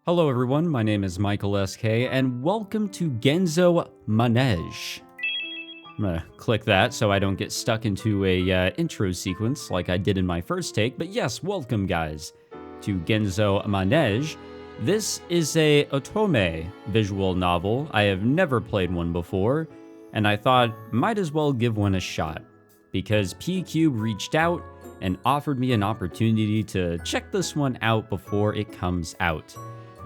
Hello everyone, my name is Michael SK, and welcome to Genso Manège. I'm gonna click that so I don't get stuck into a intro sequence like I did in my first take, but yes, welcome guys to Genso Manège. This is a otome visual novel. I have never played one before, and I thought might as well give one a shot, because PQube reached out and offered me an opportunity to check this one out before it comes out.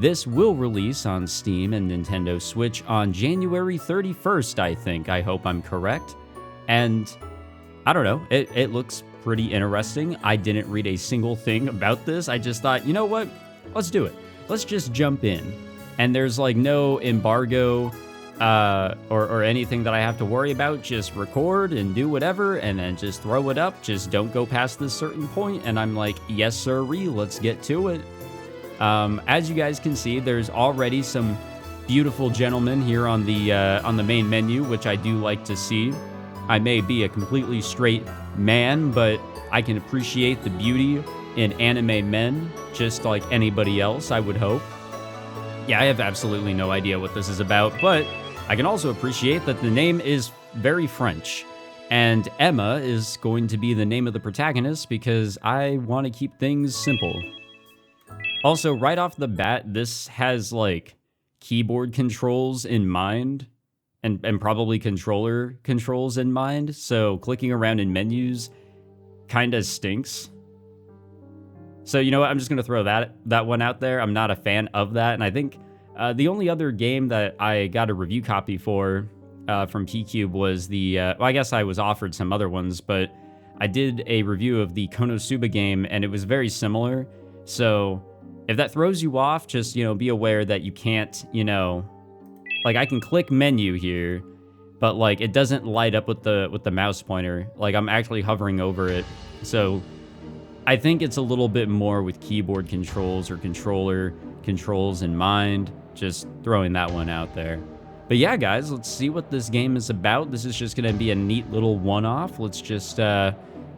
This will release on Steam and Nintendo Switch on January 31st, I think. I hope I'm correct. And I don't know, it looks pretty interesting. I didn't read a single thing about this. I just thought, you know what? Let's do it. Let's just jump in. And there's like no embargo or anything that I have to worry about. Just record and do whatever and then just throw it up. Just don't go past this certain point. And I'm like, yes, sirree, let's get to it. As you guys can see, there's already some beautiful gentlemen here on the main menu, which I do like to see. I may be a completely straight man, but I can appreciate the beauty in anime men, just like anybody else, I would hope. Yeah, I have absolutely no idea what this is about, but I can also appreciate that the name is very French. And Emma is going to be the name of the protagonist because I want to keep things simple. Also, right off the bat, this has, like, keyboard controls in mind, and probably controller controls in mind, so clicking around in menus kinda stinks. So, you know what, I'm just gonna throw that one out there. I'm not a fan of that, and I think the only other game that I got a review copy for from PQube was the, well, I guess I was offered some other ones, but I did a review of the Konosuba game, and it was very similar, so if that throws you off, just, you know, be aware that you can't, you know, like I can click menu here, but like it doesn't light up with the mouse pointer. Like I'm actually hovering over it. So I think it's a little bit more with keyboard controls or controller controls in mind. Just throwing that one out there. But yeah, guys, let's see what this game is about. This is just going to be a neat little one-off. Let's just,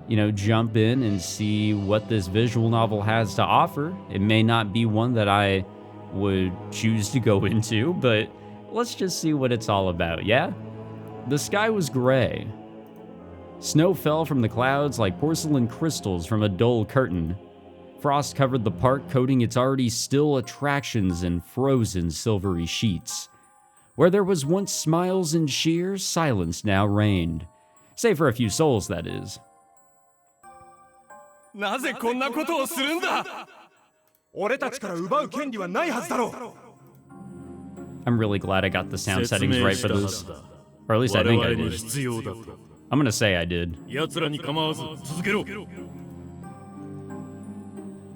you know, jump in and see what this visual novel has to offer. It may not be one that I would choose to go into, but let's just see what it's all about, yeah? The sky was gray. Snow fell from the clouds like porcelain crystals from a dull curtain. Frost covered the park, coating its already still attractions in frozen silvery sheets. Where there was once smiles and cheer, silence now reigned. Save for a few souls, that is. なぜこんなことをするんだ俺たちから奪う権利はないはずだろう I'm really glad I got the sound settings right for this. Or at least I think I did. I'm gonna say I did. 奴らに構わず続けろ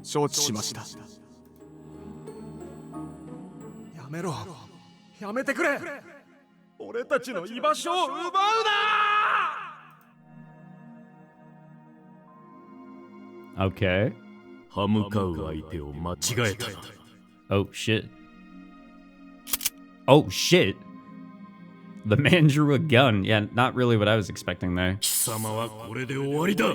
承知しましたやめろやめてくれ俺たちの居場所を奪うな Okay. 歯向かう相手を間違えたな Oh shit. Oh shit. The man drew a gun. Yeah, not really what I was expecting there. 貴様はこれで終わりだ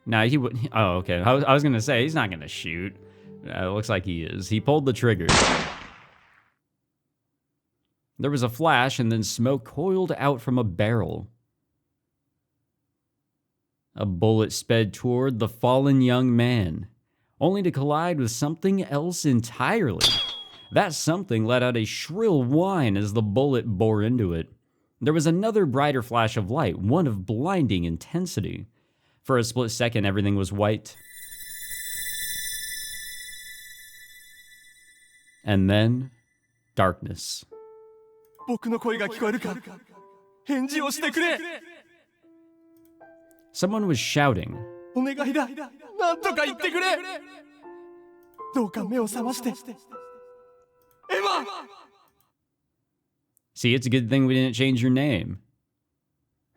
Nah, he would. Oh, okay. I was gonna say he's not gonna shoot. It looks like he is. He pulled the trigger. There was a flash, and then smoke coiled out from a barrel. A bullet sped toward the fallen young man, only to collide with something else entirely. That something let out a shrill whine as the bullet bore into it. There was another brighter flash of light, one of blinding intensity. For a split second, everything was white. And then, darkness. 僕の声が聞こえるか返事をしてくれ Someone was shouting. お願いだなんとか言ってくれどうか目を覚ましてエマ See, it's a good thing we didn't change your name.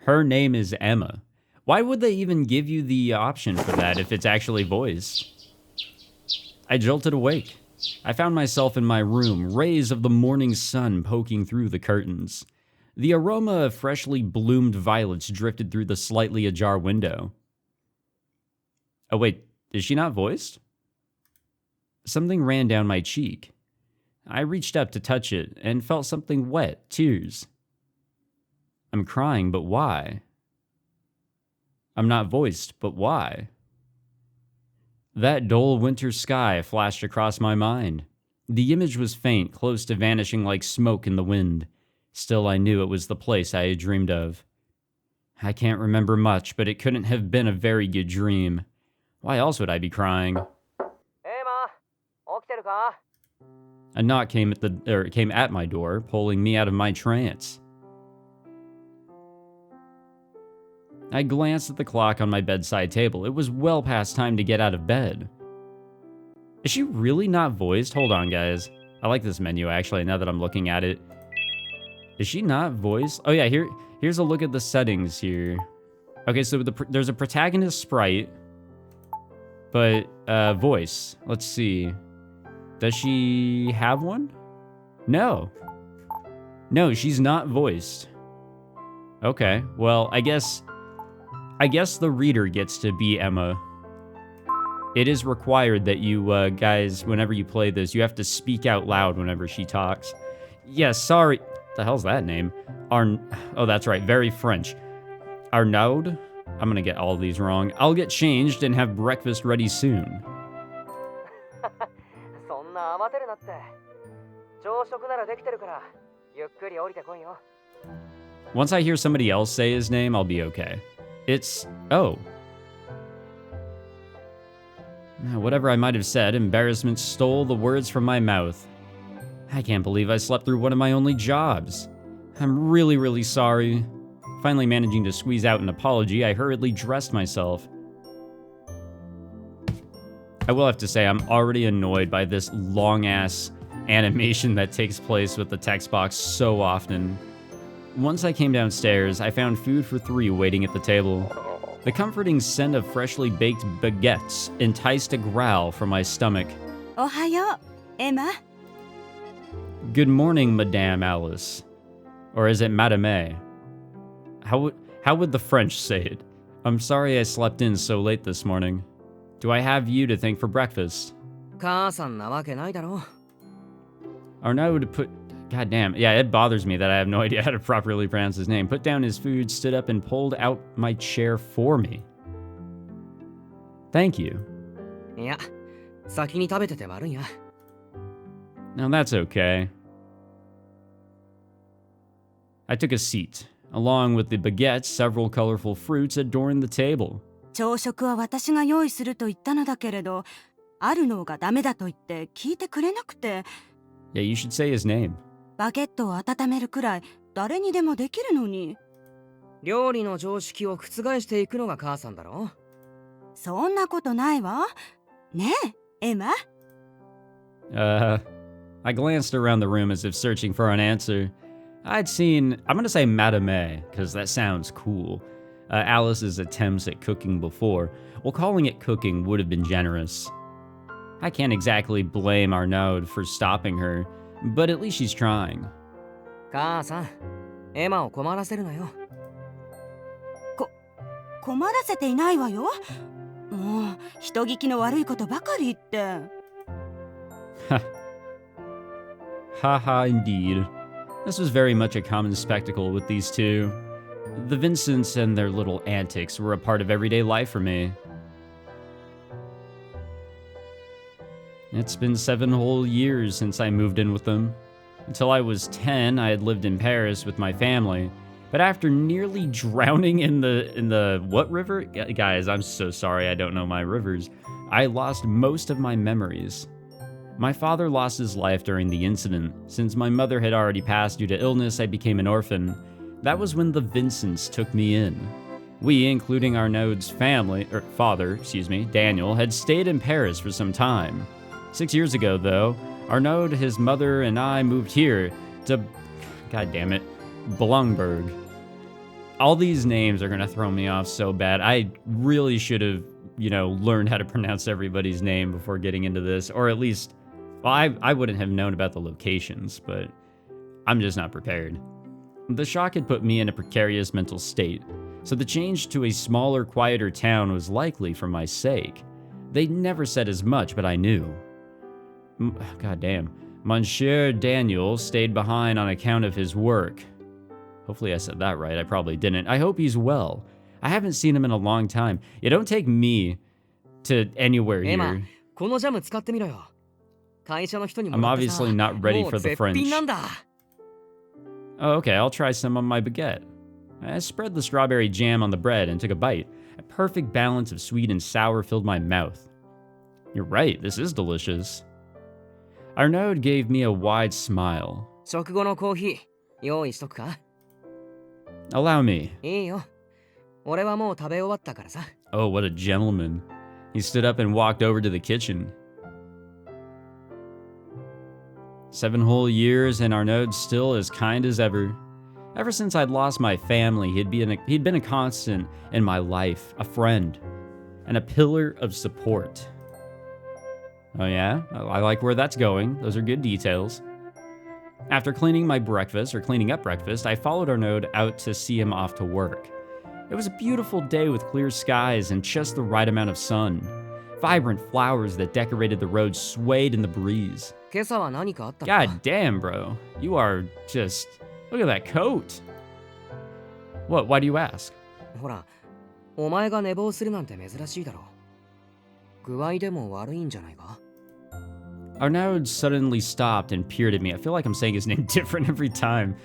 Her name is Emma. Why would they even give you the option for that if it's actually voiced? I jolted awake. I found myself in my room, rays of the morning sun poking through the curtains. The aroma of freshly bloomed violets drifted through the slightly ajar window. Oh wait, is she not voiced? Something ran down my cheek. I reached up to touch it and felt something wet, tears. I'm crying, but why? I'm not voiced, but why? That dull winter sky flashed across my mind. The image was faint, close to vanishing like smoke in the wind. Still, I knew it was the place I had dreamed of. I can't remember much, but it couldn't have been a very good dream. Why else would I be crying? Hey, Ma. 起きてるか? A knock came at my door, pulling me out of my trance. I glanced at the clock on my bedside table. It was well past time to get out of bed. Is she really not voiced? Hold on, guys. I like this menu, actually, now that I'm looking at it. Is she not voiced? Oh, yeah, here's a look at the settings here. Okay, so there's a protagonist sprite, but voice. Let's see. Does she have one? No. No, she's not voiced. Okay, well, I guess the reader gets to be Emma. It is required that you guys, whenever you play this, you have to speak out loud whenever she talks. Yeah, sorry. What the hell's that name? Oh, that's right, very French. Arnaud? I'm gonna get all of these wrong. I'll get changed and have breakfast ready soon. そんな慌てるなって。朝食ならできてるから、ゆっくり降りてこいよ。 Once I hear somebody else say his name, I'll be okay. It's... oh. Whatever I might have said, embarrassment stole the words from my mouth. I can't believe I slept through one of my only jobs. I'm really, really sorry. Finally managing to squeeze out an apology, I hurriedly dressed myself. I will have to say, I'm already annoyed by this long-ass animation that takes place with the text box so often. Once I came downstairs, I found food for 3 waiting at the table. The comforting scent of freshly baked baguettes enticed a growl from my stomach. Ohayo, Emma. Good morning, Madame Alice. Or is it Madame? How would the French say it? I'm sorry I slept in so late this morning. Do I have you to thank for breakfast? 母さんなわけないだろ. Arnaud put... God damn. Yeah, it bothers me that I have no idea how to properly pronounce his name. Put down his food, stood up, and pulled out my chair for me. Thank you. いや、先に食べてて悪いや. Now that's okay. I took a seat. Along with the baguettes, several colorful fruits adorned the table. 朝食は私が用意すると言ったのだけれど、あるのがダメだと言って聞いてくれなくて。Yeah, you should say his name. バゲットを温めるくらい誰にでもできるのに。料理の常識を覆していくのが母さんだろ。そんなことないわ。ねえ、エマ。I glanced around the room as if searching for an answer. I'd seen, I'm gonna say Madame, because that sounds cool. Alice's attempts at cooking before. Well, calling it cooking would have been generous. I can't exactly blame Arnaud for stopping her, but at least she's trying. 母さん、エマを困らせるなよ。困らせていないわよ。もう人聞きの悪いことばかり言って。Haha, indeed. This was very much a common spectacle with these two. The Vincents and their little antics were a part of everyday life for me. It's been 7 whole years since I moved in with them. Until I was 10, I had lived in Paris with my family. But after nearly drowning in the what river? Guys, I'm so sorry, I don't know my rivers. I lost most of my memories. My father lost his life during the incident. Since my mother had already passed due to illness, I became an orphan. That was when the Vincents took me in. We, including Arnaud's father, Daniel, had stayed in Paris for some time. 6 years ago, though, Arnaud, his mother, and I moved here to, god damn it, Blungberg. All these names are gonna throw me off so bad. I really should have, learned how to pronounce everybody's name before getting into this, or at least, well, I wouldn't have known about the locations, but I'm just not prepared. The shock had put me in a precarious mental state, so the change to a smaller, quieter town was likely for my sake. They never said as much, but I knew. God damn. Monsieur Daniel stayed behind on account of his work. Hopefully I said that right. I probably didn't. I hope he's well. I haven't seen him in a long time. You don't take me to anywhere エマ here. このジャム使ってみろよ会社の人にも I'm らってさ obviously not ready もう for the 絶 French. 品なんだ Oh, okay, I'll try some on my baguette. I spread the strawberry jam on the bread and took a bite. A perfect balance of sweet and sour filled my mouth. You're right, this is delicious. Arnaud gave me a wide smile. 食後のコーヒー用意しとくか Allow me. いいよ俺はもう食べ終わったからさ Oh, what a gentleman. He stood up and walked over to the kitchen. 7 whole years and Arnaud's still as kind as ever. Ever since I'd lost my family, he'd been a constant in my life, a friend, and a pillar of support. Oh yeah? I like where that's going. Those are good details. After cleaning up breakfast, I followed Arnaud out to see him off to work. It was a beautiful day with clear skies and just the right amount of sun. Vibrant flowers that decorated the road swayed in the breeze. 今朝は何かあったのか God damn, bro. You are just... Look at that coat. What? Why do you ask? ほらお前が寝坊するなんて珍しいだろ具合でも悪いんじゃないか Arnaud suddenly stopped and peered at me. I feel like I'm saying his name different every time.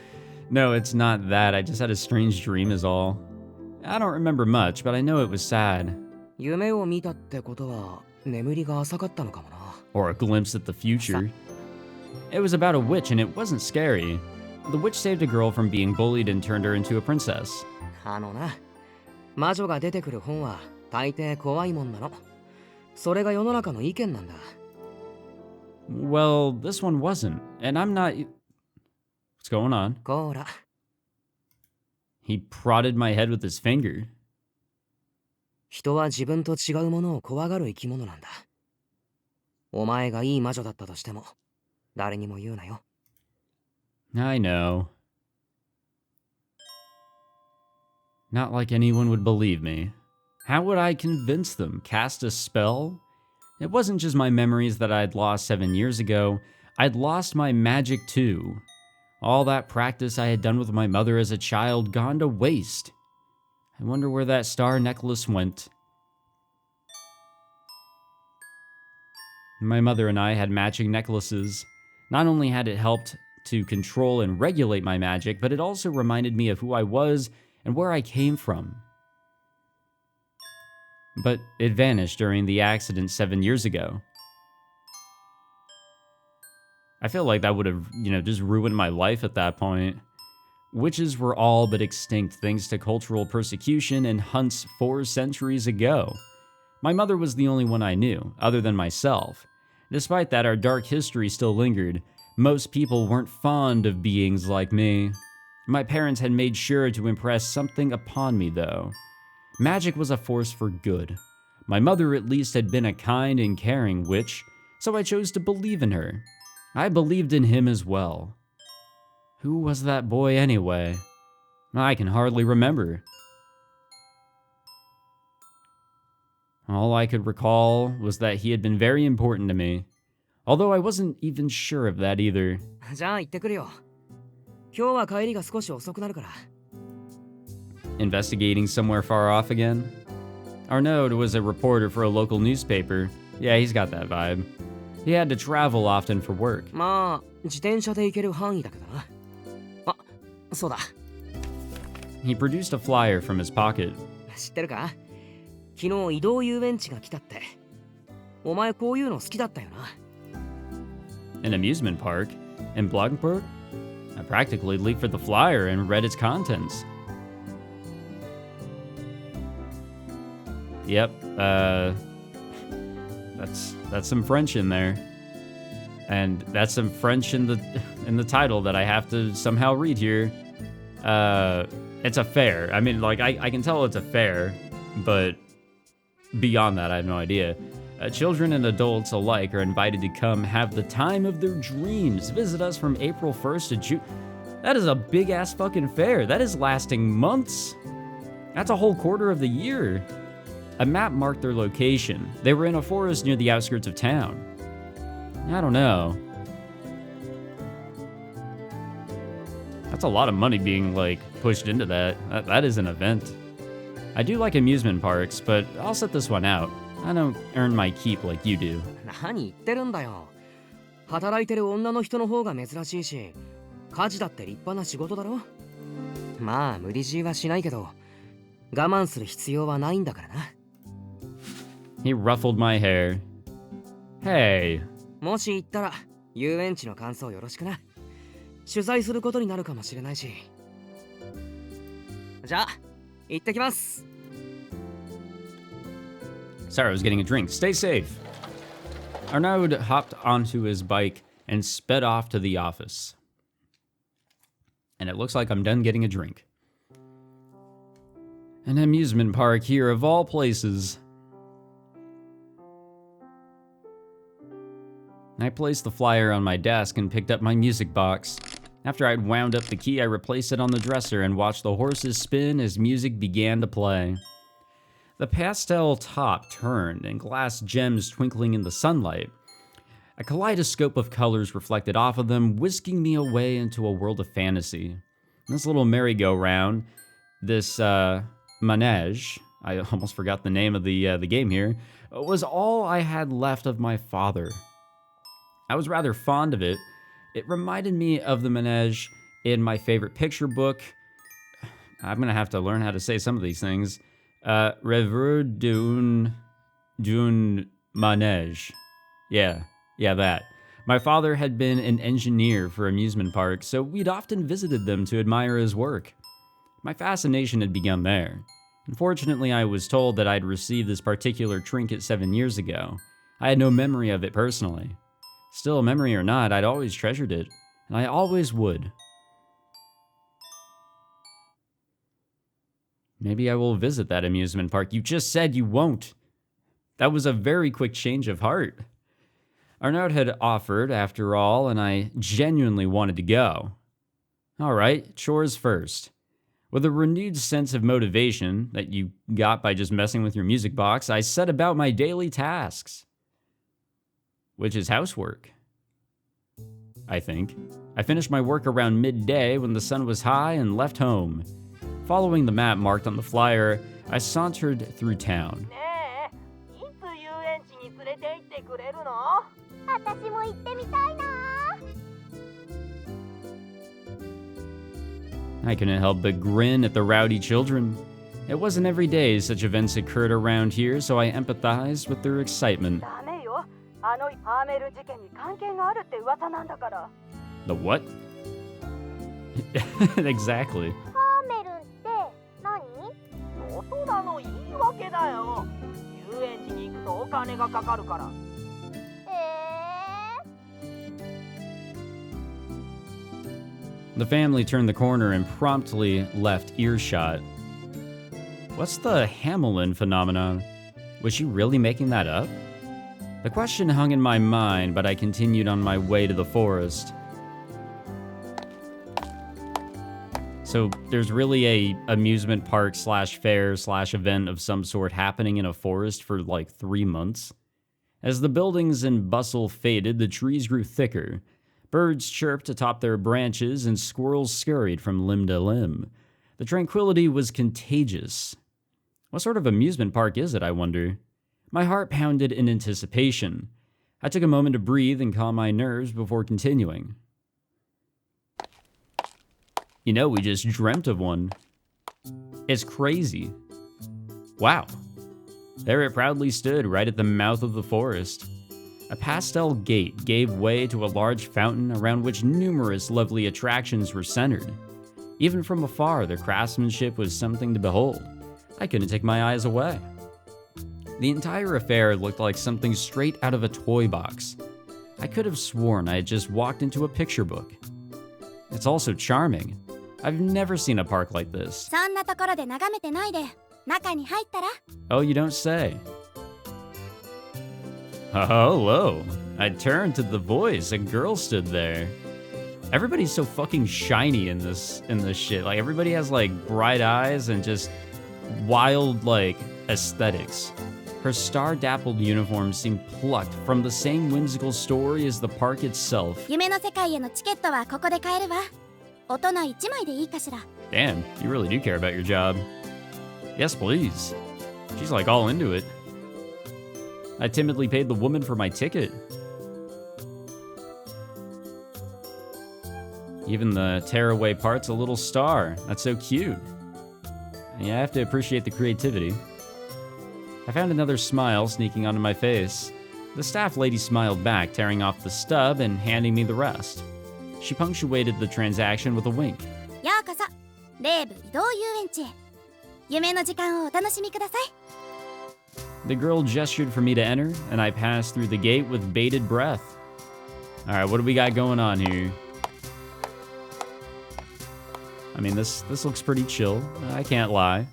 No, it's not that. I just had a strange dream is all. I don't remember much, but I know it was sad. 夢を見たってことは眠りが浅かったのかもな Or a glimpse at the future. It was about a witch and it wasn't scary. The witch saved a girl from being bullied and turned her into a princess. あのな魔女が出てくる本は大抵怖いもんなのそれが世の中の意見なんだ Well, this one wasn't, and I'm not... What's going on? こーら He prodded my head with his finger. 人は自分と違うものを怖がる生き物なんだお前がいい魔女だったとしても誰にも言うなよ I know. Not like anyone would believe me. How would I convince them? Cast a spell? It wasn't just my memories that I'd lost 7 years ago. I'd lost my magic too. All that practice I had done with my mother as a child gone to waste. I wonder where that star necklace went. My mother and I had matching necklaces. Not only had it helped to control and regulate my magic, but it also reminded me of who I was and where I came from. But it vanished during the accident 7 years ago. I feel like that would have, just ruined my life at that point. Witches were all but extinct thanks to cultural persecution and hunts 4 centuries ago. My mother was the only one I knew, other than myself. Despite that, our dark history still lingered. Most people weren't fond of beings like me. My parents had made sure to impress something upon me, though. Magic was a force for good. My mother at least had been a kind and caring witch, so I chose to believe in her. I believed in him as well. Who was that boy anyway? I can hardly remember. All I could recall was that he had been very important to me, although I wasn't even sure of that either. じゃあ行ってくるよ今日は帰りが少し遅くなるから Investigating somewhere far off again? Arnaud was a reporter for a local newspaper. Yeah, he's got that vibe. He had to travel often for work. まあ自転車で行ける範囲だけどなあそうだ He produced a flyer from his pocket. 知ってるか昨日移動遊園地が来たってお前こういうの好きだったよな An amusement park in Blankenburg? I practically leaped for the flyer and read its contents. Yep, that's some French in there. And that's some French in the title that I have to somehow read here. It's a fair. I mean, like, I can tell it's a fair, but beyond that, I have no idea. Children and adults alike are invited to come have the time of their dreams. Visit us from April 1st to June. That is a big-ass fucking fair. That is lasting months. That's a whole quarter of the year. A map marked their location. They were in a forest near the outskirts of town. I don't know. That's a lot of money being, like, pushed into that. That is an event. I do like amusement parks, but I'll set this one out. I don't earn my keep like you do. 何言ってるんだよ。働いてる女の人の方が珍しいし、家事だって立派な仕事だろ。まあ無理強いはしないけど、我慢する必要はないんだからな。He ruffled my hair. Hey. もし行ったら遊園地の感想よろしくな。取材することになるかもしれないし。じゃあ、行ってきます。Sorry, I was getting a drink. Stay safe. Arnaud hopped onto his bike and sped off to the office. And it looks like I'm done getting a drink. An amusement park here of all places. I placed the flyer on my desk and picked up my music box. After I'd wound up the key, I replaced it on the dresser and watched the horses spin as music began to play. The pastel top turned and glass gems twinkling in the sunlight. A kaleidoscope of colors reflected off of them, whisking me away into a world of fantasy. This little merry-go-round, this Manège, I almost forgot the name of the game here, was all I had left of my father. I was rather fond of it. It reminded me of the Manège in my favorite picture book. I'm gonna have to learn how to say some of these things. Rêveur d'un Manège. Yeah, that. My father had been an engineer for amusement parks, so we'd often visited them to admire his work. My fascination had begun there. Unfortunately, I was told that I'd received this particular trinket 7 years ago. I had no memory of it personally. Still, memory or not, I'd always treasured it, and I always would. Maybe I will visit that amusement park. You just said you won't. That was a very quick change of heart. Arnaud had offered, after all, and I genuinely wanted to go. All right, chores first. With a renewed sense of motivation that you got by just messing with your music box, I set about my daily tasks. Which is housework, I think. I finished my work around midday when the sun was high and left home. Following the map marked on the flyer, I sauntered through town. I couldn't help but grin at the rowdy children. It wasn't every day such events occurred around here, so I empathized with their excitement. The what? Exactly. The family turned the corner and promptly left earshot. What's the Hamelin phenomenon? Was she really making that up? The question hung in my mind, but I continued on my way to the forest. So there's really a amusement park slash fair slash event of some sort happening in a forest for like 3 months. As the buildings and bustle faded, the trees grew thicker. Birds chirped atop their branches and squirrels scurried from limb to limb. The tranquility was contagious. What sort of amusement park is it, I wonder? My heart pounded in anticipation. I took a moment to breathe and calm my nerves before continuing. You know, we just dreamt of one. It's crazy. Wow. There it proudly stood right at the mouth of the forest. A pastel gate gave way to a large fountain around which numerous lovely attractions were centered. Even from afar, the craftsmanship was something to behold. I couldn't take my eyes away. The entire affair looked like something straight out of a toy box. I could have sworn I had just walked into a picture book. It's also charming. I've never seen a park like this. Oh, you don't say. Hello. I turned to the voice. A girl stood there. Everybody's so fucking shiny in this shit. Like, everybody has like bright eyes and just wild like aesthetics. Her star-dappled uniform seemed plucked from the same whimsical story as the park itself. 夢の世界へのチケットはここで買えるわ。大人1枚でいいかしら。 Damn, you really do care about your job. Yes, please. She's like all into it. I timidly paid the woman for my ticket. Even the tearaway part's a little star. That's so cute. Yeah, I have to appreciate the creativity. I found another smile sneaking onto my face. The staff lady smiled back, tearing off the stub and handing me the rest. She punctuated the transaction with a wink. ようこそ、レーブ移動遊園地へ。夢の時間をお楽しみください。 The girl gestured for me to enter, and I passed through the gate with bated breath. Alright, what do we got going on here? I mean, this looks pretty chill, I can't lie.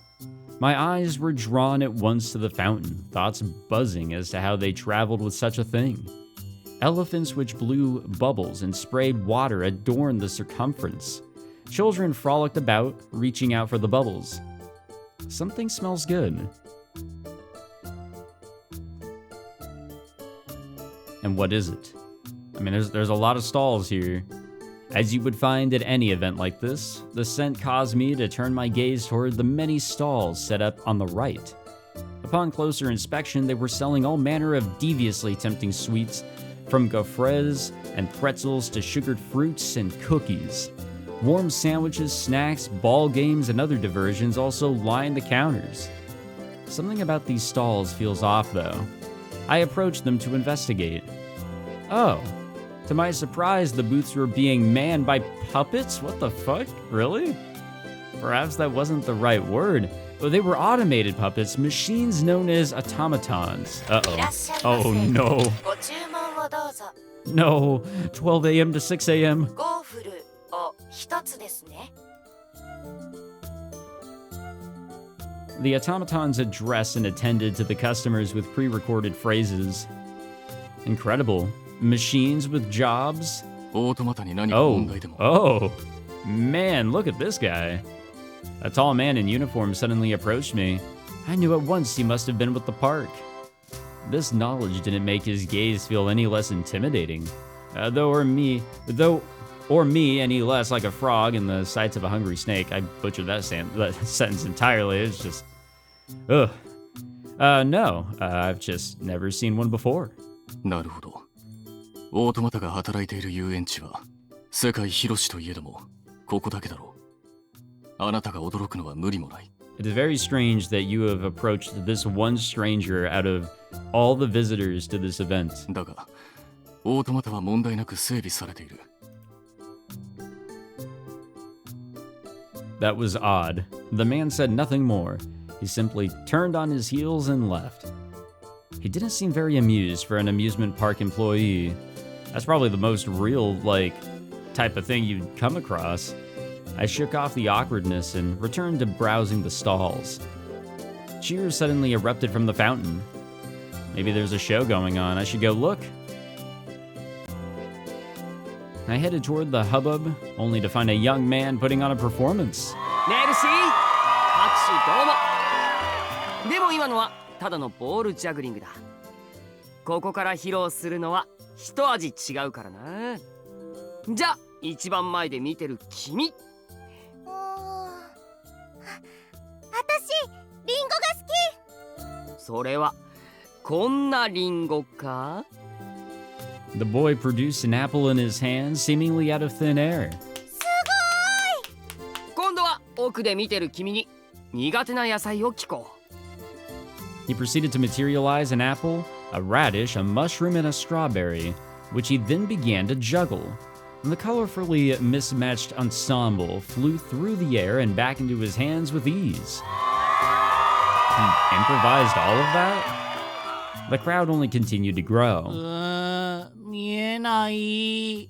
My eyes were drawn at once to the fountain, thoughts buzzing as to how they traveled with such a thing. Elephants which blew bubbles and sprayed water adorned the circumference. Children frolicked about, reaching out for the bubbles. Something smells good. And what is it? I mean, there's a lot of stalls here. As you would find at any event like this, the scent caused me to turn my gaze toward the many stalls set up on the right. Upon closer inspection, they were selling all manner of deviously tempting sweets, from gaufres and pretzels to sugared fruits and cookies. Warm sandwiches, snacks, ball games, and other diversions also lined the counters. Something about these stalls feels off, though. I approached them to investigate. Oh. To my surprise, the booths were being manned by puppets? What the fuck? Really? Perhaps that wasn't the right word, but they were automated puppets, machines known as automatons. Uh-oh. Oh no. ご注文をどうぞ。 No. 12 a.m. to 6 a.m. ゴーフルを一つですね。 The automatons addressed and attended to the customers with pre-recorded phrases. Incredible. Machines with jobs? Oh, man, look at this guy. A tall man in uniform suddenly approached me. I knew at once he must have been with the park. This knowledge didn't make his gaze feel any less intimidating, or me any less like a frog in the sights of a hungry snake. I butchered that sentence entirely. It's just, ugh. No, I've just never seen one before. なるほど。オートマタが働いている遊園地は世界広しといえどもここだけだろう。あなたが驚くのは無理もない。 It is very strange that you have approached this one stranger out of all the visitors to this event. だが、オートマタは問題なく整備されている。 That was odd. The man said nothing more. He simply turned on his heels and left. He didn't seem very amused for an amusement park employee. That's probably the most real, type of thing you'd come across. I shook off the awkwardness and returned to browsing the stalls. Cheers suddenly erupted from the fountain. Maybe there's a show going on. I should go look. I headed toward the hubbub, only to find a young man putting on a performance. メルシー拍手どうも。でも今のはただのボールジャグリングだ。ここから披露するのは一味違うからな。じゃ一番前で見てる君。私リンゴが好き。それはこんなリンゴか？ The boy produced an apple in his hand, seemingly out of thin air. 今度は奥で見てる君に苦手な野菜を聞こう。 He proceeded to materialize an apple, a radish, a mushroom, and a strawberry, which he then began to juggle. And the colorfully mismatched ensemble flew through the air and back into his hands with ease. He improvised all of that? The crowd only continued to grow. 見えない。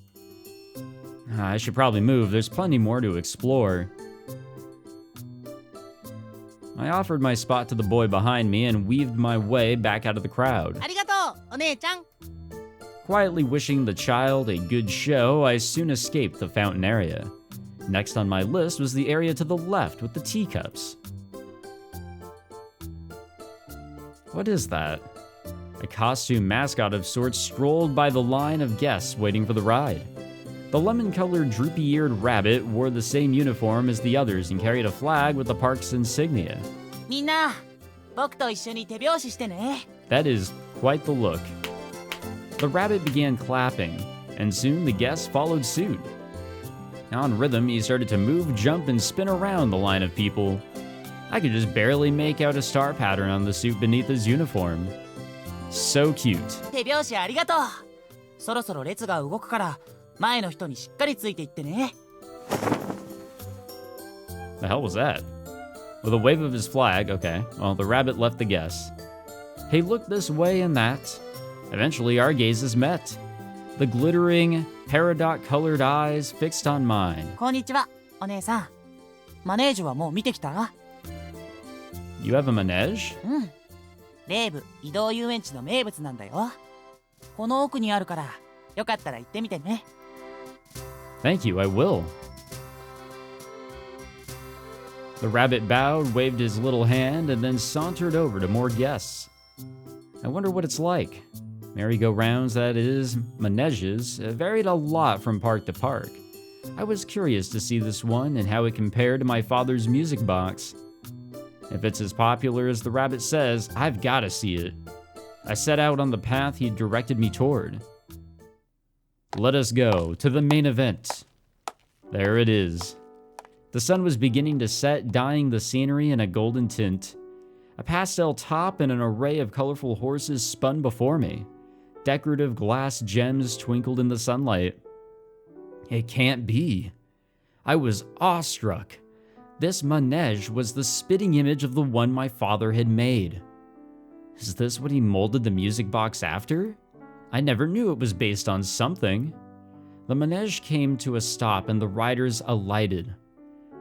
I should probably move. There's plenty more to explore. I offered my spot to the boy behind me and weaved my way back out of the crowd. ありがとう、お姉ちゃん。 Quietly wishing the child a good show, I soon escaped the fountain area. Next on my list was the area to the left with the teacups. What is that? A costume mascot of sorts strolled by the line of guests waiting for the ride. The lemon-colored, droopy-eared rabbit wore the same uniform as the others and carried a flag with the park's insignia. みんな、僕と一緒に手拍子してね。 That is quite the look. The rabbit began clapping, and soon the guests followed suit. On rhythm, he started to move, jump, and spin around the line of people. I could just barely make out a star pattern on the suit beneath his uniform. So cute. 手拍子ありがとう。そろそろ列が動くから、前の人にしっかりついていってね。 The hell was that? With a wave of his flag, okay, well, the rabbit left the guests. He looked this way and that. Eventually, our gazes met. The glittering, peridot-colored eyes fixed on mine. こんにちは、お姉さん。マネージュはもう見てきた？ You have a manège? うん。レーブ移動遊園地の名物なんだよ。この奥にあるから、よかったら行ってみてね。Thank you, I will. The rabbit bowed, waved his little hand, and then sauntered over to more guests. I wonder what it's like. Merry-go-rounds, that is, manèges, varied a lot from park to park. I was curious to see this one and how it compared to my father's music box. If it's as popular as the rabbit says, I've got to see it. I set out on the path he directed me toward. Let us go to the main event. There it is. The sun was beginning to set, dyeing the scenery in a golden tint. A pastel top and an array of colorful horses spun before me. Decorative glass gems twinkled in the sunlight. It can't be. I was awestruck. This manège was the spitting image of the one my father had made. Is this what he molded the music box after? I never knew it was based on something. The manège came to a stop and the riders alighted.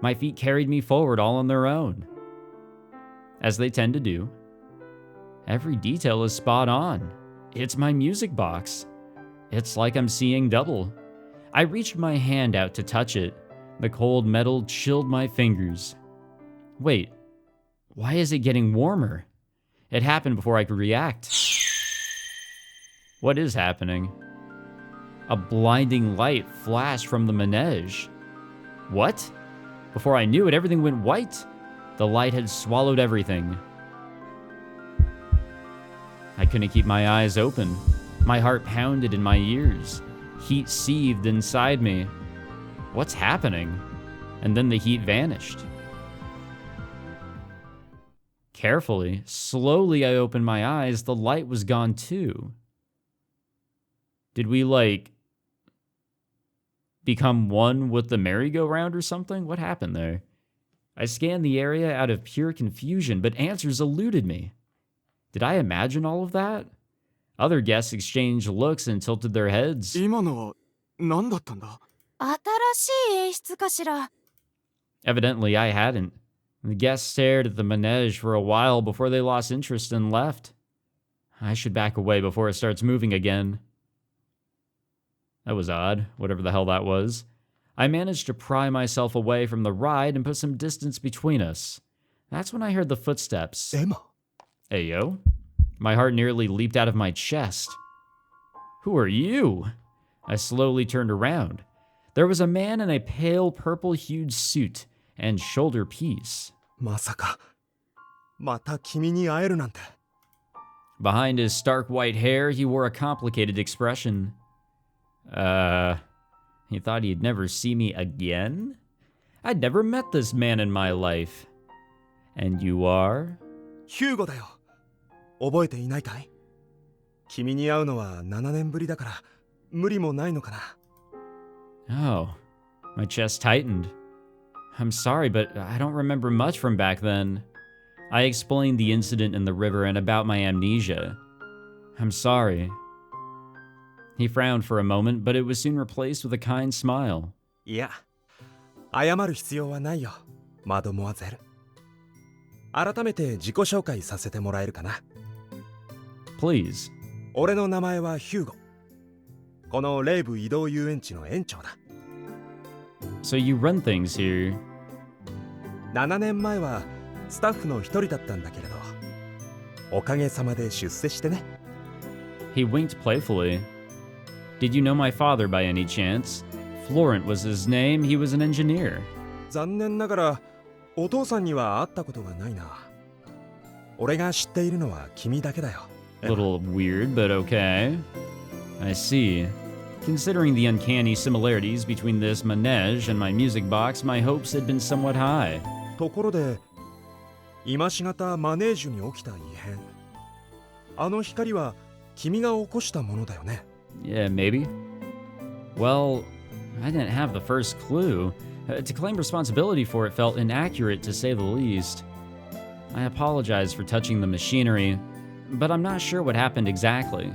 My feet carried me forward all on their own. As they tend to do. Every detail is spot on. It's my music box. It's like I'm seeing double. I reached my hand out to touch it. The cold metal chilled my fingers. Wait, why is it getting warmer? It happened before I could react. What is happening? A blinding light flashed from the manège. What? Before I knew it, everything went white. The light had swallowed everything. I couldn't keep my eyes open. My heart pounded in my ears. Heat seethed inside me. What's happening? And then the heat vanished. Carefully, slowly I opened my eyes. The light was gone too. Did we, become one with the merry-go-round or something? What happened there? I scanned the area out of pure confusion, but answers eluded me. Did I imagine all of that? Other guests exchanged looks and tilted their heads. 今のは何だったんだ？新しい演出かしら。 Evidently, I hadn't. The guests stared at the manège for a while before they lost interest and left. I should back away before it starts moving again. That was odd, whatever the hell that was. I managed to pry myself away from the ride and put some distance between us. That's when I heard the footsteps. Emma. Ayo? My heart nearly leaped out of my chest. Who are you? I slowly turned around. There was a man in a pale purple-hued suit and shoulder piece. まさか、また君に会えるなんて。 Behind his stark white hair, he wore a complicated expression. He thought he'd never see me again? I'd never met this man in my life. And you are? ヒューゴだよ。覚えていないかい？君に会うのは7年ぶりだから、無理もないのかな。 Oh, my chest tightened. I'm sorry, but I don't remember much from back then. I explained the incident in the river and about my amnesia. I'm sorry. He frowned for a moment, but it was soon replaced with a kind smile. いや、謝る必要はないよ、マドモアゼル。改めて自己紹介させてもらえるかな。Please. 俺の名前はヒューゴ。このレイブ移動遊園地の園長だ。So you run things here. 7年前はスタッフの一人だったんだけれど、おかげさまで出世してね。 He winked playfully. Did you know my father by any chance? Florent was his name. He was an engineer. 残念ながらお父さんには会ったことがないな。俺が知っているのは君だけだよ。 Little weird, but okay. I see. Considering the uncanny similarities between this Manège and my music box, my hopes had been somewhat high. ところで今しがたマネージュに起きた異変、あの光は君が起こしたものだよね。 Yeah, maybe. Well, I didn't have the first clue. To claim responsibility for it felt inaccurate, to say the least. I apologize for touching the machinery, but I'm not sure what happened exactly.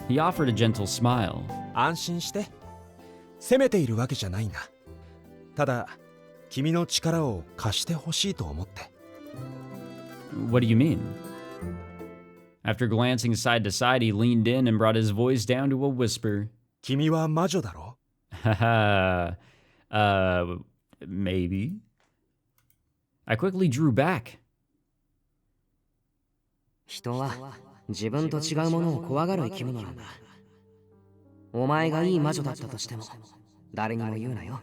He offered a gentle smile. 安心して。責めているわけじゃないんだ。ただ君の力を貸してほしいと思って。 What do you mean? After glancing side to side, he leaned in and brought his voice down to a whisper. 君は魔女だろ？ Haha. Maybe. I quickly drew back. 人は自分と違うものを怖がる生き物なんだ。お前がいい魔女だったとしても誰にも言うなよ。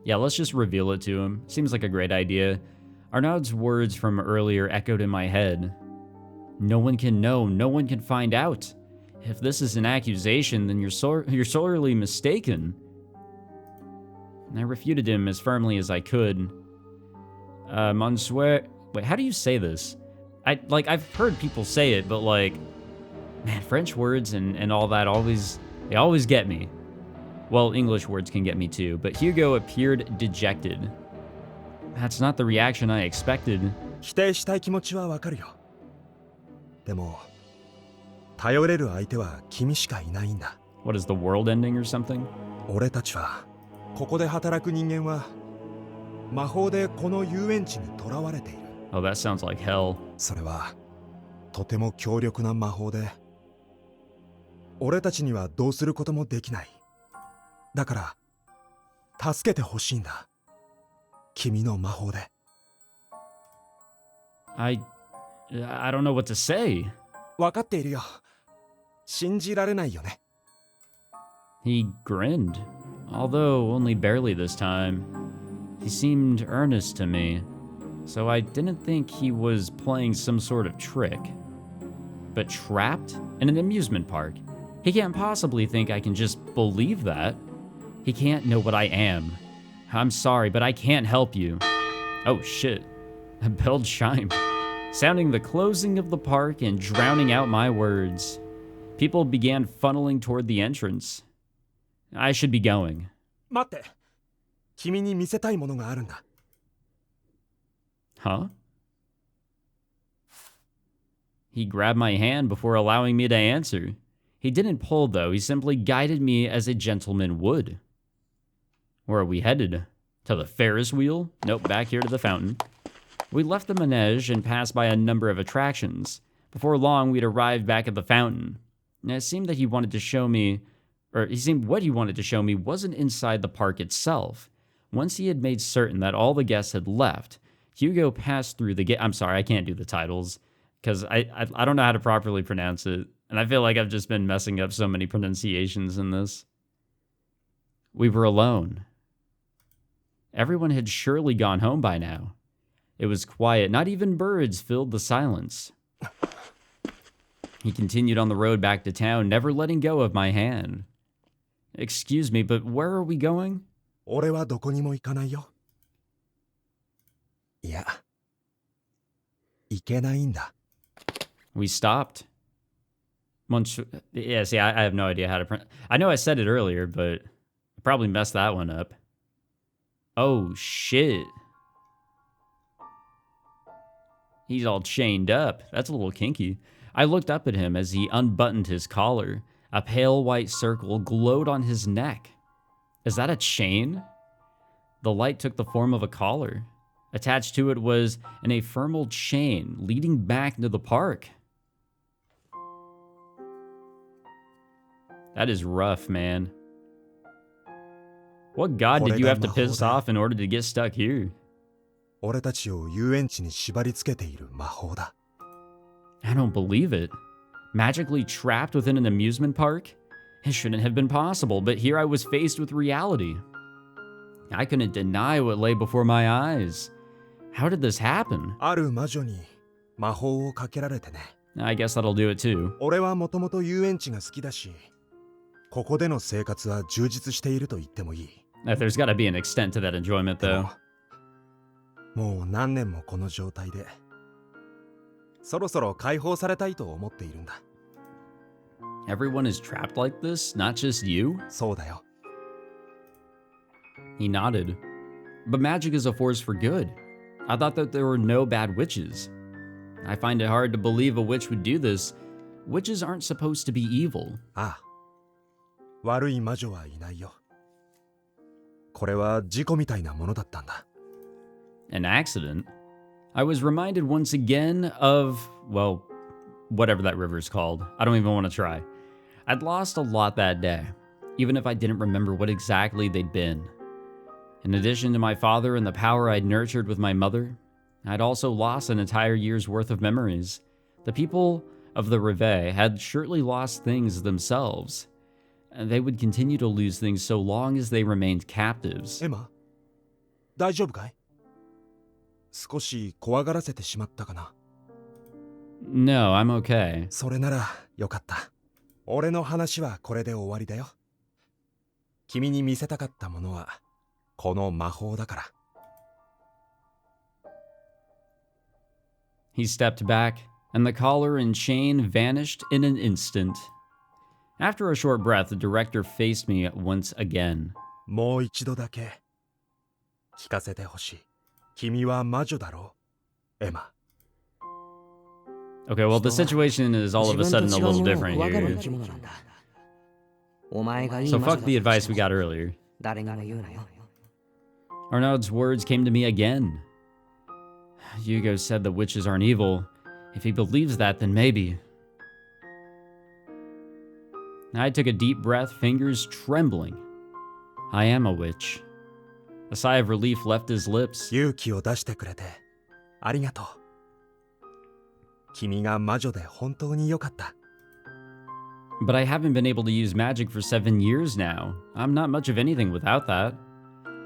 Yeah, let's just reveal it to him. Seems like a great idea. Arnaud's words from earlier echoed in my head. No one can know, no one can find out. If this is an accusation, then you're sorely mistaken. And I refuted him as firmly as I could. Monsieur... Wait, how do you say this? I've heard people say it, but like... Man, French words and all that they always get me. Well, English words can get me too, but Hugo appeared dejected. That's not the reaction I expected. 否定したい気持ちはわかるよ。でも頼れる相手は君しかいないんだ。 What is the world ending or something? 俺たちはここで働く人間は魔法でこの遊園地に囚われている。 Oh, that sounds like hell. それはとても強力な魔法で俺たちにはどうすることもできない。だから助けてほしいんだ。君の魔法で。 I don't know what to say. 分かっているよ。信じられないよね。 He grinned, although only barely this time. He seemed earnest to me, so I didn't think he was playing some sort of trick. But trapped in an amusement park? He can't possibly think I can just believe that. He can't know what I am. I'm sorry, but I can't help you. Oh shit. A bell chimed, sounding the closing of the park and drowning out my words. People began funneling toward the entrance. I should be going. 待って。君に見せたいものがあるんだ。 Huh? He grabbed my hand before allowing me to answer. He didn't pull, though. He simply guided me as a gentleman would. Where are we headed? To the Ferris wheel? Nope, back here to the fountain. We left the Manège and passed by a number of attractions. Before long, we'd arrived back at the fountain. And it seemed that he wanted to show me, what he wanted to show me wasn't inside the park itself. Once he had made certain that all the guests had left, Hugo passed through the gate. I'm sorry, I can't do the titles because I don't know how to properly pronounce it. And I feel like I've just been messing up so many pronunciations in this. We were alone. Everyone had surely gone home by now. It was quiet. Not even birds filled the silence. He continued on the road back to town, never letting go of my hand. Excuse me, but where are we going? 俺はどこにも行かないよ。いや、行けないんだ。 We stopped. Yeah, see, I have no idea how to pronounce. I know I said it earlier, but I probably messed that one up. Oh, shit. He's all chained up. That's a little kinky. I looked up at him as he unbuttoned his collar. A pale white circle glowed on his neck. Is that a chain? The light took the form of a collar. Attached to it was an ephemeral chain leading back into the park. That is rough, man. What god did you have to piss off in order to get stuck here? 俺たちを遊園地に縛り付けている魔法だ。I don't believe it. Magically trapped within an amusement park? It shouldn't have been possible, but here I was faced with reality. I couldn't deny what lay before my eyes. How did this happen? ある魔女に魔法をかけられてね。I guess that'll do it too. 俺はもともと遊園地が好きだし、ここでの生活は充実していると言ってもいい。There's gotta be an extent to that enjoyment, で though. ももう何年もこの状態で、そろそろ解放されたいと思っているんだ。Everyone is trapped like this, not just you? そうだよ。He nodded. But magic is a force for good. I thought that there were no bad witches. I find it hard to believe a witch would do this. Witches aren't supposed to be evil. ああ、悪い魔女はいないよ。これは事故みたいなものだったんだ。An accident? I was reminded once again of, well, whatever that river's called. I don't even want to try. I'd lost a lot that day, even if I didn't remember what exactly they'd been. In addition to my father and the power I'd nurtured with my mother, I'd also lost an entire year's worth of memories. The people of the Reveille had surely lost things themselves. And they would continue to lose things so long as they remained captives. エマ、大丈夫かい？少し怖がらせてしまったかな。No, I'm okay. それならよかった。俺の話はこれで終わりだよ。君に見せたかったものはこの魔法だから。He stepped back, and the collar and chain vanished in an instant. After a short breath, the director faced me once again. もう一度だけ聞かせてほしい。君は魔女だろう、エマ。Okay, well, the situation is all of a sudden a little different here. So fuck the advice we got earlier. Arnaud's words came to me again. Hugo said the witches aren't evil. If he believes that, then maybe. I took a deep breath, fingers trembling. I am a witch. A sigh of relief left his lips. 勇気を出してくれてありがとう。君が魔女で本当に良かった。But I haven't been able to use magic for 7 years now. I'm not much of anything without that.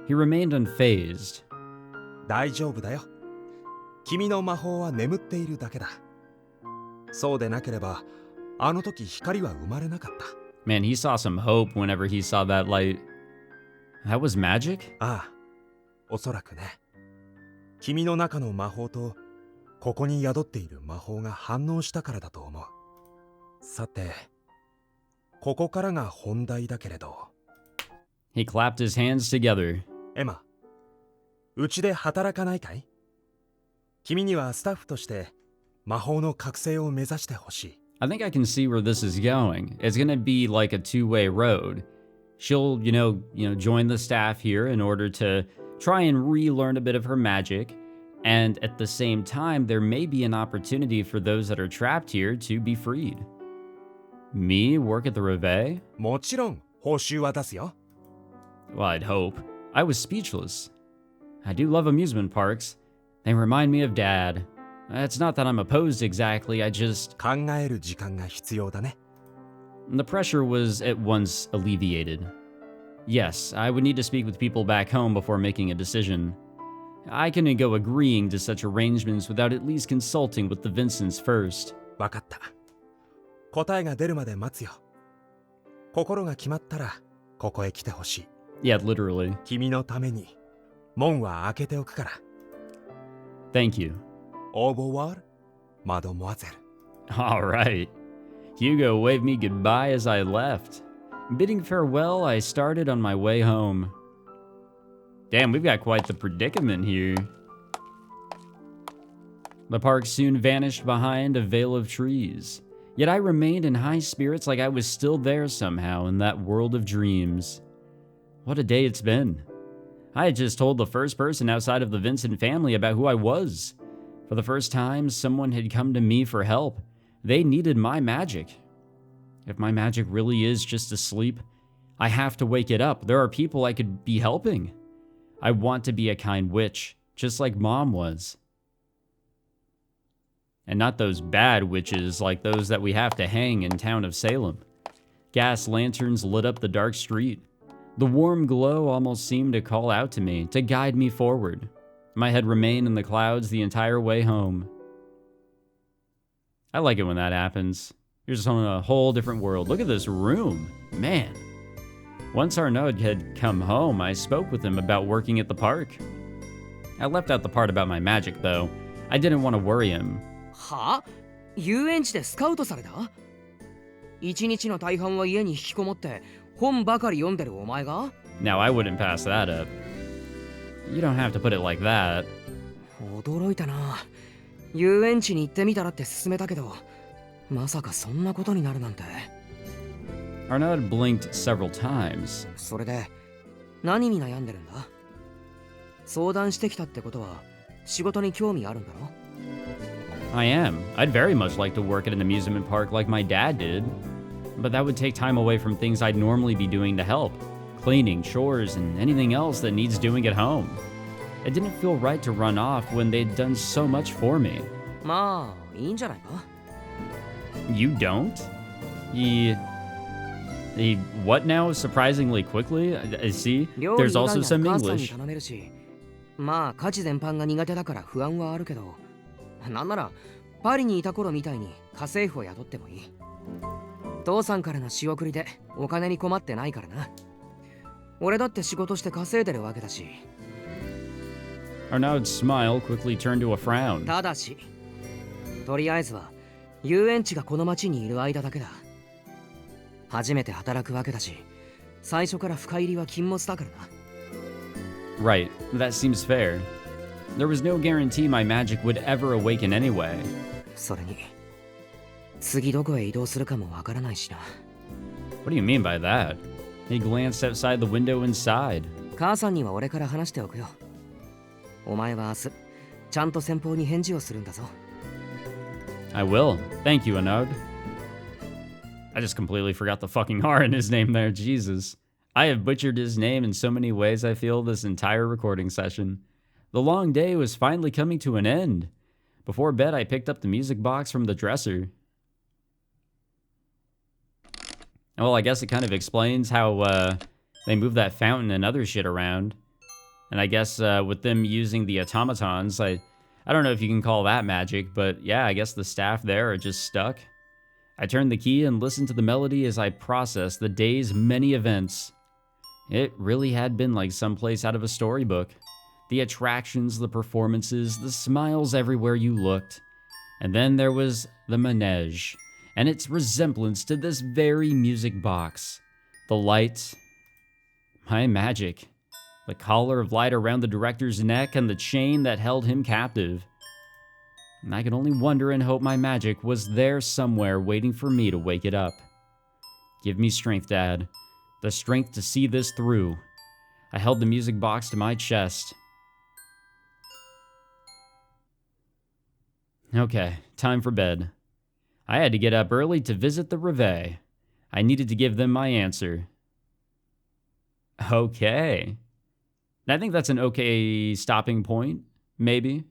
He remained unfazed. 大丈夫だよ。君の魔法は眠っているだけだ。そうでなければ、あの時光は生まれなかった。Man, he saw some hope whenever he saw that light. That was magic? ああ、おそらくね。君の中の魔法と、ここに宿っている魔法が反応したからだと思う。さて、ここからが本題だけれど。He clapped his hands together. エマ、うちで働かないかい？君にはスタッフとして魔法の覚醒を目指してほしい。I think I can see where this is going. It's gonna be like a two-way road. She'll, join the staff here in order to try and relearn a bit of her magic. And at the same time, there may be an opportunity for those that are trapped here to be freed. Me work at the Reveille? もちろん報酬は出すよ。Well, I'd hope. I was speechless. I do love amusement parks. They remind me of Dad. It's not that I'm opposed exactly, I just... 考える時間が必要だね。The pressure was at once alleviated. Yes, I would need to speak with people back home before making a decision. I couldn't go agreeing to such arrangements without at least consulting with the Vincents first. わかった。答えが出るまで待つよ。心が決まったら、ここへ来てほしい。Yeah, literally. 君のために、門は開けておくから。Thank you. Au revoir, mademoiselle. All right. Hugo waved me goodbye as I left. Bidding farewell, I started on my way home. Damn, we've got quite the predicament here. The park soon vanished behind a veil of trees. Yet I remained in high spirits like I was still there somehow in that world of dreams. What a day it's been. I had just told the first person outside of the Vincent family about who I was. For the first time, someone had come to me for help. They needed my magic. If my magic really is just asleep, I have to wake it up. There are people I could be helping. I want to be a kind witch, just like Mom was. And not those bad witches like those that we have to hang in town of Salem. Gas lanterns lit up the dark street. The warm glow almost seemed to call out to me, to guide me forward. My head remained in the clouds the entire way home. I like it when that happens. You're just on a whole different world. Look at this room. Man. Once Arnaud had come home, I spoke with him about working at the park. I left out the part about my magic, though. I didn't want to worry him. は？遊園地でスカウトされた？一日の大半は家に引きこもって本ばかり読んでるお前が？ Now, I wouldn't pass that up. You don't have to put it like that. 驚いたな。遊園地に行ってみたらって勧めたけど、まさかそんなことになるなんて。Arnaud blinked several times. それで何に悩んでるんだ？相談してきたってことは仕事に興味あるんだろ？ I am. I'd very much like to work at an amusement park like my dad did. But that would take time away from things I'd normally be doing to help. Cleaning, chores, and anything else that needs doing at home. It didn't feel right to run off when they'd done so much for me. まあ、いいんじゃないか？ You don't? He what now? Surprisingly quickly? I see. 料 There's 理以外 also なら some 母さんに English. 頼めるし、まあ家事全般が苦手だから不安はあるけど、なんならパリにいた頃みたいに家政婦を雇ってもいい。父さんからの仕送りでお金に困ってないからな。俺だって仕事して稼いでるわけだし。Arnaud's smile quickly turned to a frown. ただし、とりあえずは遊園地がこの町にいる間だけだ。初めて働くわけだし、最初から深入りは禁物だからな。Right, that seems fair. There was no guarantee my magic would ever awaken anyway. それに、次どこへ移動するかもわからないしな。What do you mean by that? He glanced outside the window inside. 母さんには俺から話しておくよ。お前は明日、ちゃんと先方に返事をするんだぞ。I will. Thank you, Arnaud. I just completely forgot the fucking R in his name there, Jesus. I have butchered his name in so many ways, I feel, this entire recording session. The long day was finally coming to an end. Before bed, I picked up the music box from the dresser. Well, I guess it kind of explains how they move that fountain and other shit around. And I guess with them using the automatons, I don't know if you can call that magic, but yeah, I guess the staff there are just stuck. I turned the key and listened to the melody as I processed the day's many events. It really had been like someplace out of a storybook. The attractions, the performances, the smiles everywhere you looked. And then there was the Manège, and its resemblance to this very music box. The light, my magic. The collar of light around the director's neck and the chain that held him captive. And I could only wonder and hope my magic was there somewhere waiting for me to wake it up. Give me strength, Dad. The strength to see this through. I held the music box to my chest. Okay, time for bed. I had to get up early to visit the Reveille. I needed to give them my answer. Okay. And I think that's an okay stopping point, maybe.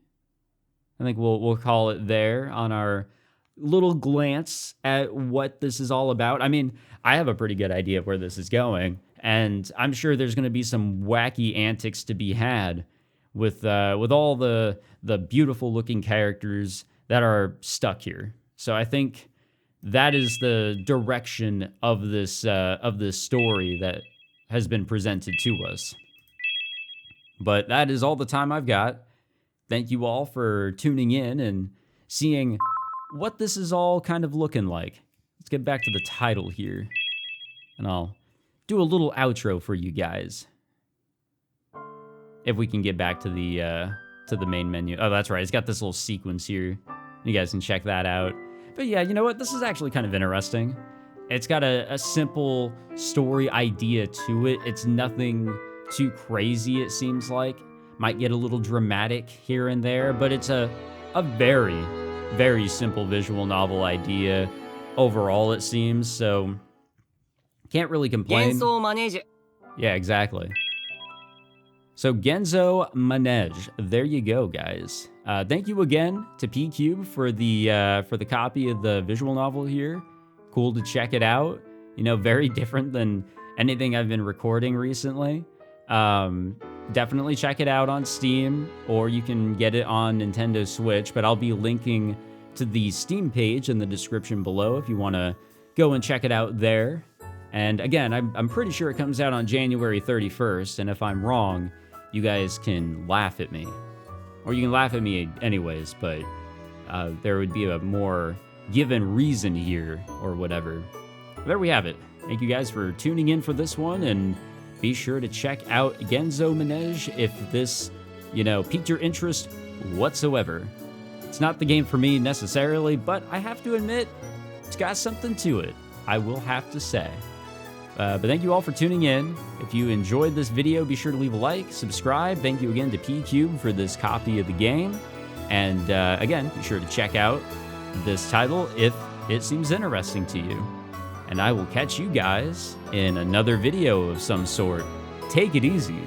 I think we'll call it there on our little glance at what this is all about. I mean, I have a pretty good idea of where this is going, and I'm sure there's going to be some wacky antics to be had with all the beautiful looking characters that are stuck here. So I think that is the direction of this story that has been presented to us. But that is all the time I've got. Thank you all for tuning in and seeing what this is all kind of looking like. Let's get back to the title here. And I'll do a little outro for you guys. If we can get back to the main menu. Oh, that's right. It's got this little sequence here. You guys can check that out. But yeah, you know what? This is actually kind of interesting. It's got a simple story idea to it. It's nothing too crazy, it seems like. Might get a little dramatic here and there, but it's a very, very simple visual novel idea overall, it seems, so can't really complain. Genso Manège. Yeah, exactly. So Genso Manège, there you go, guys. Thank you again to PQube for the copy of the visual novel here. Cool to check it out. You know, very different than anything I've been recording recently. Definitely check it out on Steam, or you can get it on Nintendo Switch, but I'll be linking to the Steam page in the description below if you want to go and check it out there. And again, I'm pretty sure it comes out on January 31st, and if I'm wrong, you guys can laugh at me. Or you can laugh at me anyways, but there would be a more given reason here, or whatever. There we have it. Thank you guys for tuning in for this one, and be sure to check out Genso Manège if this, you know, piqued your interest whatsoever. It's not the game for me necessarily, but I have to admit, it's got something to it, I will have to say. But thank you all for tuning in. If you enjoyed this video, be sure to leave a like, subscribe. Thank you again to PQube for this copy of the game. And again, be sure to check out this title if it seems interesting to you. And I will catch you guys in another video of some sort. Take it easy.